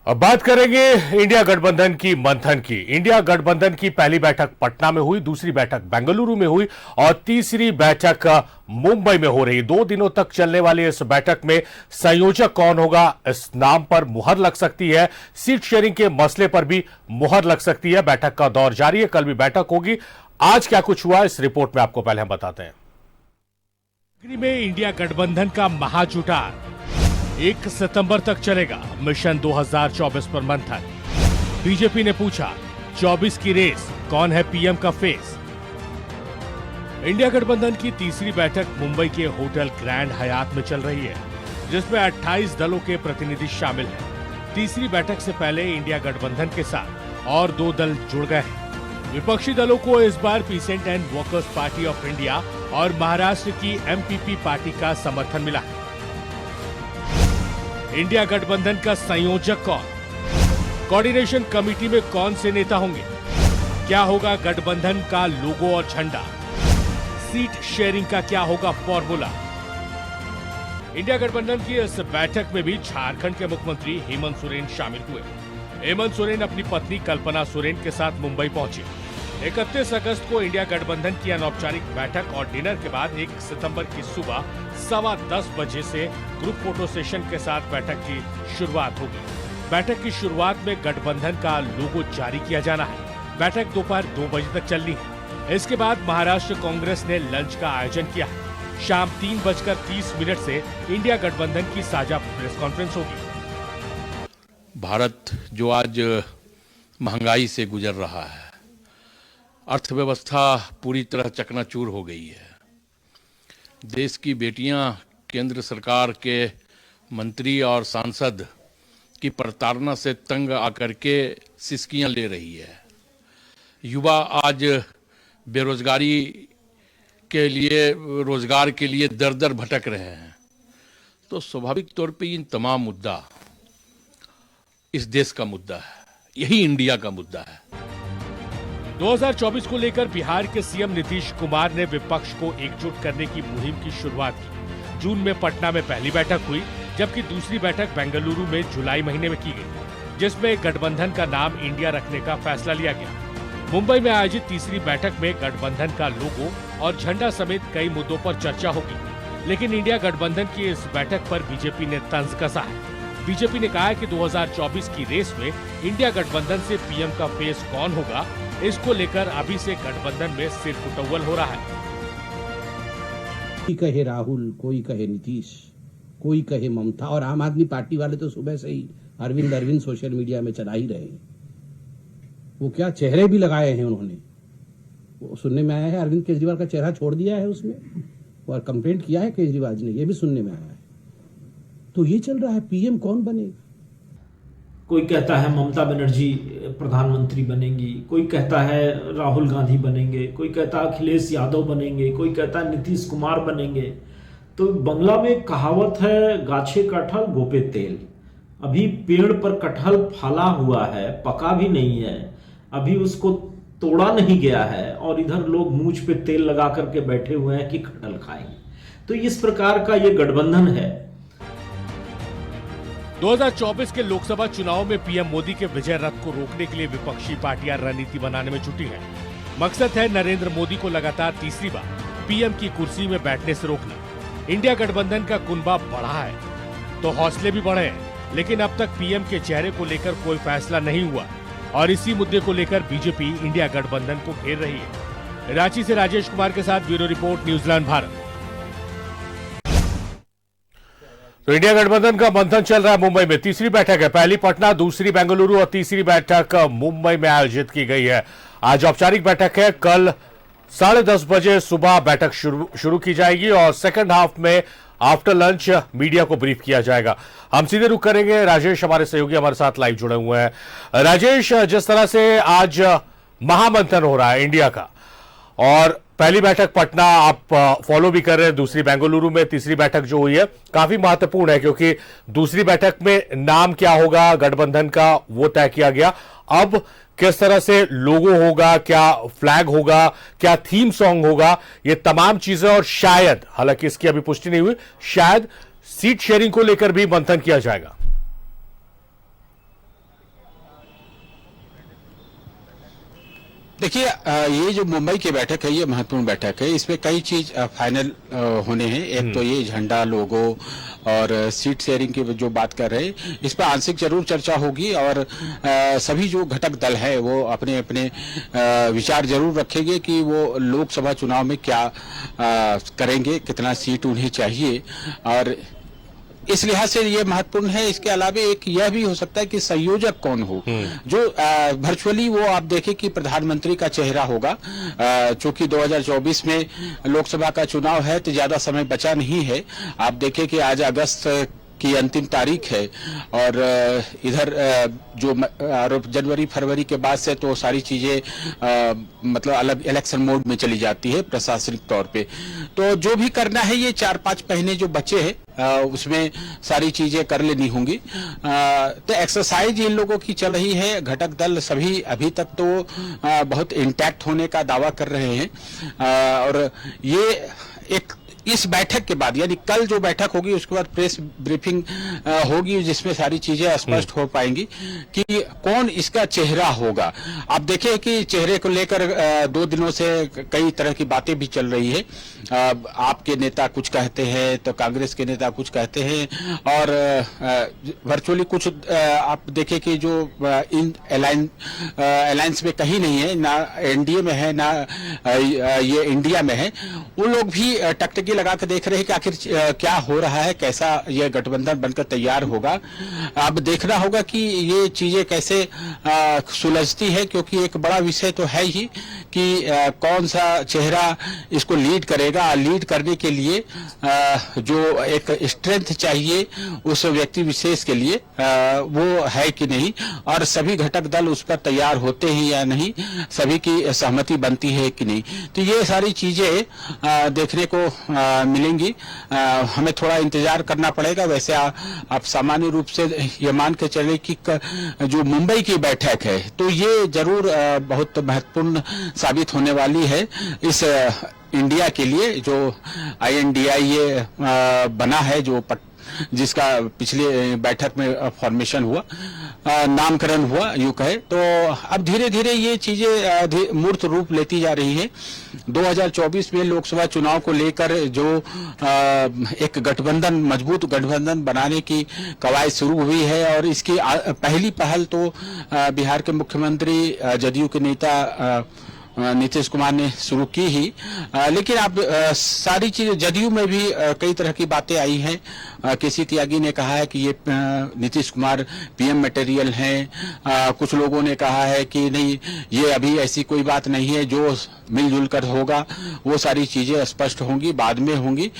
अब बात करेंगे इंडिया गठबंधन की मंथन की। इंडिया गठबंधन की पहली बैठक पटना में हुई, दूसरी बैठक बेंगलुरु में हुई और तीसरी बैठक मुंबई में हो रही। 2 दिनों तक चलने वाली इस बैठक में संयोजक कौन होगा, इस नाम पर मुहर लग सकती है। सीट शेयरिंग के मसले पर भी मुहर लग सकती है। बैठक का दौर जारी है, कल भी बैठक होगी। आज क्या कुछ हुआ इस रिपोर्ट में आपको पहले हम बताते हैं। में इंडिया गठबंधन का महाजुटान 1 सितंबर तक चलेगा। मिशन 2024 पर मंथन। बीजेपी ने पूछा 24 की रेस, कौन है पीएम का फेस। इंडिया गठबंधन की तीसरी बैठक मुंबई के होटल ग्रैंड हयात में चल रही है, जिसमें 28 दलों के प्रतिनिधि शामिल हैं। तीसरी बैठक से पहले इंडिया गठबंधन के साथ और 2 दल जुड़ गए हैं। विपक्षी दलों को इस बार peasant and workers party of India और महाराष्ट्र की एमपीपी पार्टी का समर्थन मिला है। इंडिया गठबंधन का संयोजक कौन, कोऑर्डिनेशन कमेटी में कौन से नेता होंगे, क्या होगा गठबंधन का लोगो और झंडा, सीट शेयरिंग का क्या होगा फॉर्मूला। इंडिया गठबंधन की इस बैठक में भी झारखंड के मुख्यमंत्री हेमंत सोरेन शामिल हुए। हेमंत सोरेन अपनी पत्नी कल्पना सोरेन के साथ मुंबई पहुंचे। 31 अगस्त को इंडिया गठबंधन की अनौपचारिक बैठक और डिनर के बाद 1 सितंबर की सुबह 10:15 बजे से ग्रुप फोटो सेशन के साथ बैठक की शुरुआत होगी। बैठक की शुरुआत में गठबंधन का लोगो जारी किया जाना है। बैठक दोपहर 2 बजे तक चलनी है। इसके बाद महाराष्ट्र कांग्रेस ने लंच का आयोजन किया है। शाम 3:30 से इंडिया गठबंधन की साझा प्रेस कॉन्फ्रेंस होगी। भारत जो आज महंगाई से गुजर रहा है, अर्थव्यवस्था पूरी तरह चकनाचूर हो गई है। देश की बेटियां केंद्र सरकार के मंत्री और सांसद की प्रताड़ना से तंग आकर के सिसकियां ले रही है। युवा आज बेरोजगारी के लिए, रोजगार के लिए दर दर भटक रहे हैं। तो स्वाभाविक तौर पे इन तमाम मुद्दा इस देश का मुद्दा है, यही इंडिया का मुद्दा है। 2024 को लेकर बिहार के सीएम नीतीश कुमार ने विपक्ष को एकजुट करने की मुहिम की शुरुआत की। जून में पटना में पहली बैठक हुई, जबकि दूसरी बैठक बेंगलुरु में जुलाई महीने में की गई, जिसमें गठबंधन का नाम इंडिया रखने का फैसला लिया गया। मुंबई में आयोजित तीसरी बैठक में गठबंधन का लोगो और झंडा समेत कई मुद्दों पर चर्चा होगी। लेकिन इंडिया गठबंधन की इस बैठक पर बीजेपी ने तंज कसा है। बीजेपी ने कहा है कि 2024 की रेस में इंडिया गठबंधन से पीएम का फेस कौन होगा, इसको लेकर अभी से गठबंधन में सिर फुटौल हो रहा है। कोई कहे राहुल, कोई कहे नीतीश, कोई कहे ममता, और आम आदमी पार्टी वाले तो सुबह से ही अरविंद सोशल मीडिया में चला ही रहे हैं। वो क्या चेहरे भी लगाए हैं उन्होंने। वो सुनने में आया है अरविंद केजरीवाल का चेहरा छोड़ दिया है उसमें, और कंप्लेंट किया है केजरीवाल जी ने, ये भी सुनने में आया है। तो ये चल रहा है, पीएम कौन बनेगा। कोई कहता है ममता बनर्जी प्रधानमंत्री बनेंगी, कोई कहता है राहुल गांधी बनेंगे, कोई कहता है अखिलेश यादव बनेंगे, कोई कहता है नीतीश कुमार बनेंगे। तो बंगला में कहावत है, गाछे कटहल गोपे तेल। अभी पेड़ पर कटहल फला हुआ है, पका भी नहीं है, अभी उसको तोड़ा नहीं गया है, और इधर लोग मूंछ पे तेल लगा करके बैठे हुए हैं कि कटहल खाएंगे। तो इस प्रकार का ये गठबंधन है। 2024 के लोकसभा चुनाव में पीएम मोदी के विजय रथ को रोकने के लिए विपक्षी पार्टियां रणनीति बनाने में जुटी हैं। मकसद है नरेंद्र मोदी को लगातार तीसरी बार पीएम की कुर्सी में बैठने से रोकना। इंडिया गठबंधन का कुनबा बढ़ा है तो हौसले भी बढ़े हैं, लेकिन अब तक पीएम के चेहरे को लेकर कोई फैसला नहीं हुआ और इसी मुद्दे को लेकर बीजेपी इंडिया गठबंधन को घेर रही है। रांची से राजेश कुमार के साथ ब्यूरो रिपोर्ट, न्यूजीलैंड भारत। तो इंडिया गठबंधन का मंथन चल रहा है मुंबई में। तीसरी बैठक है, पहली पटना, दूसरी बेंगलुरु और तीसरी बैठक मुंबई में आयोजित की गई है। आज औपचारिक बैठक है, कल 10:30 बजे सुबह बैठक शुरू की जाएगी और सेकंड हाफ में आफ्टर लंच मीडिया को ब्रीफ किया जाएगा। हम सीधे रुक करेंगे, राजेश हमारे सहयोगी हमारे साथ लाइव जुड़े हुए हैं। राजेश, जिस तरह से आज महामंथन हो रहा है इंडिया का, और पहली बैठक पटना आप फॉलो भी कर रहे हैं, दूसरी बेंगलुरु में, तीसरी बैठक जो हुई है काफी महत्वपूर्ण है, क्योंकि दूसरी बैठक में नाम क्या होगा गठबंधन का वो तय किया गया। अब किस तरह से लोगो होगा, क्या फ्लैग होगा, क्या थीम सॉन्ग होगा, ये तमाम चीजें, और शायद, हालांकि इसकी अभी पुष्टि नहीं हुई, शायद सीट शेयरिंग को लेकर भी मंथन किया जाएगा। देखिए, ये जो मुंबई की बैठक है ये महत्वपूर्ण बैठक है। इसमें कई चीज फाइनल होने हैं। एक तो ये झंडा, लोगो और सीट शेयरिंग की जो बात कर रहे हैं, इस पर आंशिक जरूर चर्चा होगी और सभी जो घटक दल है वो अपने अपने विचार जरूर रखेंगे कि वो लोकसभा चुनाव में क्या करेंगे, कितना सीट उन्हें चाहिए, और इस लिहाज से ये महत्वपूर्ण है। इसके अलावा एक यह भी हो सकता है कि संयोजक कौन हो, जो वर्चुअली वो आप देखें कि प्रधानमंत्री का चेहरा होगा। चूंकि 2024 में लोकसभा का चुनाव है तो ज्यादा समय बचा नहीं है। आप देखें कि आज अगस्त की अंतिम तारीख है और इधर जो जनवरी फरवरी के बाद से तो सारी चीजें मतलब अलग इलेक्शन मोड में चली जाती है प्रशासनिक तौर पे। तो जो भी करना है ये 4-5 महीने जो बचे हैं उसमें सारी चीजें कर लेनी होंगी। तो एक्सरसाइज इन लोगों की चल रही है। घटक दल सभी अभी तक तो बहुत इंटैक्ट होने का दावा कर रहे हैं और ये एक इस बैठक के बाद यानी कल जो बैठक होगी उसके बाद प्रेस ब्रीफिंग होगी जिसमें सारी चीजें स्पष्ट हो पाएंगी कि कौन इसका चेहरा होगा। आप देखें कि चेहरे को लेकर 2 दिनों से कई तरह की बातें भी चल रही है। आपके नेता कुछ कहते हैं तो कांग्रेस के नेता कुछ कहते हैं और वर्चुअली कुछ आप देखें कि जो इन अलायंस में कहीं नहीं है, ना एनडीए में है ना ये इंडिया में है, वो लोग भी टकटकी लगा के देख रहे हैं कि आखिर क्या हो रहा है, कैसा यह गठबंधन बनकर तैयार होगा। अब देखना होगा कि ये चीजें कैसे सुलझती है, क्योंकि एक बड़ा विषय तो है ही कि कौन सा चेहरा इसको लीड करेगा। लीड करने के लिए जो एक स्ट्रेंथ चाहिए उस व्यक्ति विशेष के लिए वो है कि नहीं, और सभी घटक दल उस पर तैयार होते हैं या नहीं, सभी की सहमति बनती है कि नहीं। तो ये सारी चीजें देखने को मिलेंगी। हमें थोड़ा इंतजार करना पड़ेगा। वैसे आप सामान्य रूप से ये मान के चले कि जो मुंबई की बैठक है तो ये जरूर बहुत महत्वपूर्ण साबित होने वाली है इस इंडिया के लिए, जो INDIA बना है, जो जिसका पिछले बैठक में फॉर्मेशन हुआ, नामकरण हुआ यूं कहे। तो अब धीरे धीरे ये चीजें मूर्त रूप लेती जा रही है। 2024 में लोकसभा चुनाव को लेकर जो एक गठबंधन, मजबूत गठबंधन बनाने की कवायद शुरू हुई है और इसकी पहली पहल तो बिहार के मुख्यमंत्री जदयू के नेता नीतीश कुमार ने शुरू की ही। लेकिन अब सारी चीजें जदयू में भी कई तरह की बातें आई हैं। केसी त्यागी ने कहा है कि ये नीतीश कुमार PM मटेरियल हैं। कुछ लोगों ने कहा है कि नहीं, ये अभी ऐसी कोई बात नहीं है, जो मिलजुल कर होगा वो सारी चीजें स्पष्ट होंगी, बाद में होंगी।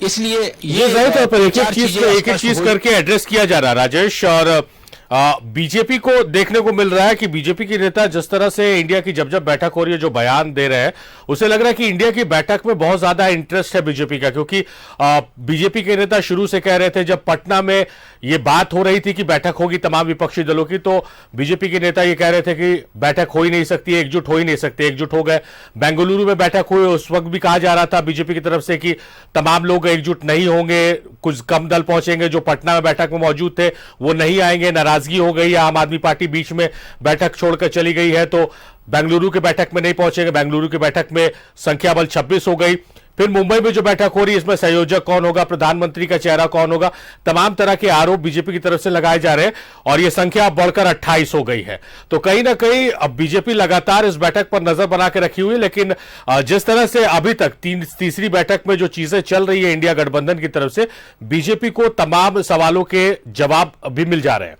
इसलिए ये जाहिर तौर पर एक एक चीज करके एड्रेस किया जा रहा है राजेश। और बीजेपी को देखने को मिल रहा है कि बीजेपी के नेता जिस तरह से इंडिया की जब बैठक हो रही है, जो बयान दे रहे हैं, उसे लग रहा है कि इंडिया की बैठक में बहुत ज्यादा इंटरेस्ट है बीजेपी का। क्योंकि बीजेपी के नेता शुरू से कह रहे थे, जब पटना में ये बात हो रही थी कि बैठक होगी तमाम विपक्षी दलों की, तो बीजेपी के नेता ये कह रहे थे कि बैठक हो ही नहीं सकती, एकजुट हो ही नहीं सकते। एकजुट हो गए। बेंगलुरु में बैठक हुई, उस वक्त भी कहा जा रहा था बीजेपी की तरफ से कि तमाम लोग एकजुट नहीं होंगे, कुछ कम दल पहुंचेंगे, जो पटना में बैठक में मौजूद थे वो नहीं आएंगे। नाराजगी हो गई, आम आदमी पार्टी बीच में बैठक छोड़कर चली गई है, तो बेंगलुरु की बैठक में नहीं पहुंचेंगे। बेंगलुरु की बैठक में संख्या बल 26 हो गई। फिर मुंबई में जो बैठक हो रही है, इसमें संयोजक कौन होगा, प्रधानमंत्री का चेहरा कौन होगा, तमाम तरह के आरोप बीजेपी की तरफ से लगाए जा रहे हैं और यह संख्या बढ़कर 28 हो गई है। तो कहीं ना कहीं अब बीजेपी लगातार इस बैठक पर नजर बना के रखी हुई है। लेकिन जिस तरह से अभी तक तीसरी बैठक में जो चीजें चल रही है इंडिया गठबंधन की तरफ से, बीजेपी को तमाम सवालों के जवाब भी मिल जा रहे हैं।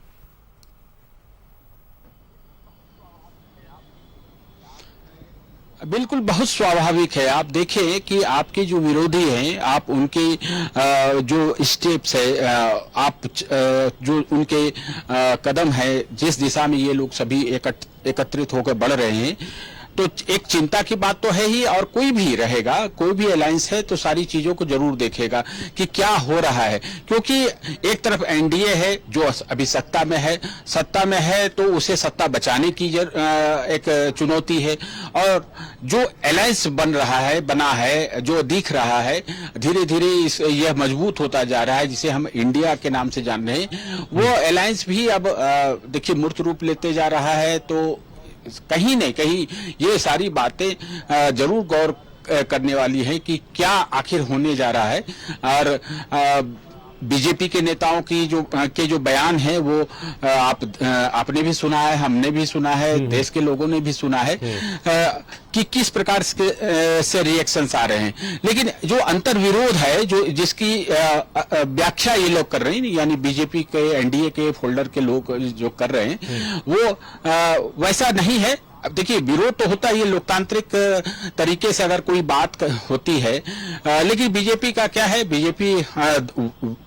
बिल्कुल, बहुत स्वाभाविक है। आप देखें कि आपके जो विरोधी हैं, आप उनके जो स्टेप्स है, आप जो उनके कदम है, जिस दिशा में ये लोग सभी एकत्रित होकर बढ़ रहे हैं, तो एक चिंता की बात तो है ही। और कोई भी रहेगा, कोई भी अलायंस है तो सारी चीजों को जरूर देखेगा कि क्या हो रहा है। क्योंकि एक तरफ एनडीए है जो अभी सत्ता में है तो उसे सत्ता बचाने की एक चुनौती है, और जो अलायंस बना है, जो दिख रहा है धीरे धीरे यह मजबूत होता जा रहा है, जिसे हम इंडिया के नाम से जान रहे हैं, वो अलायंस भी अब देखिए मूर्त रूप लेते जा रहा है। तो कहीं न कहीं ये सारी बातें जरूर गौर करने वाली है कि क्या आखिर होने जा रहा है। और बीजेपी के नेताओं की जो बयान है वो आपने भी सुना है, हमने भी सुना है, देश के लोगों ने भी सुना है कि किस प्रकार से रिएक्शंस आ रहे हैं। लेकिन जो अंतर्विरोध है, जो जिसकी व्याख्या ये लोग कर रहे हैं, यानी बीजेपी के एनडीए के फोल्डर के लोग जो कर रहे हैं वो वैसा नहीं है। अब देखिए, विरोध तो होता है, ये लोकतांत्रिक तरीके से अगर कोई बात होती है, लेकिन बीजेपी का क्या है, बीजेपी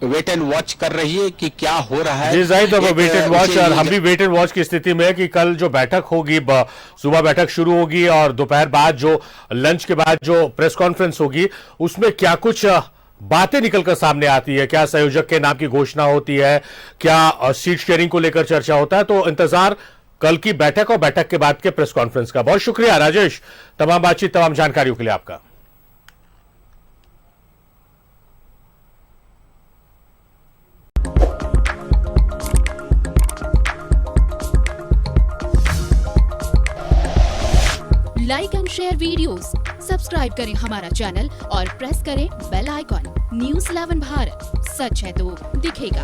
वेट एंड वॉच कर रही है कि क्या हो रहा है। जी जाहिद, अब वेट एंड वॉच, और हम भी वेट एंड वॉच की स्थिति में है कि कल जो बैठक होगी, सुबह बैठक शुरू होगी और दोपहर बाद जो लंच के बाद जो प्रेस कॉन्फ्रेंस होगी, उसमें क्या कुछ बातें निकलकर सामने आती है, क्या संयोजक के नाम की घोषणा होती है, क्या सीट शेयरिंग को लेकर चर्चा होता है। तो इंतजार कल की बैठक और बैठक के बाद के प्रेस कॉन्फ्रेंस का। बहुत शुक्रिया राजेश, तमाम बातचीत, तमाम जानकारियों के लिए आपका। Like and share videos, subscribe करें हमारा चैनल और प्रेस करें बेल आइकॉन। न्यूज़ 11 भारत, सच है तो दिखेगा।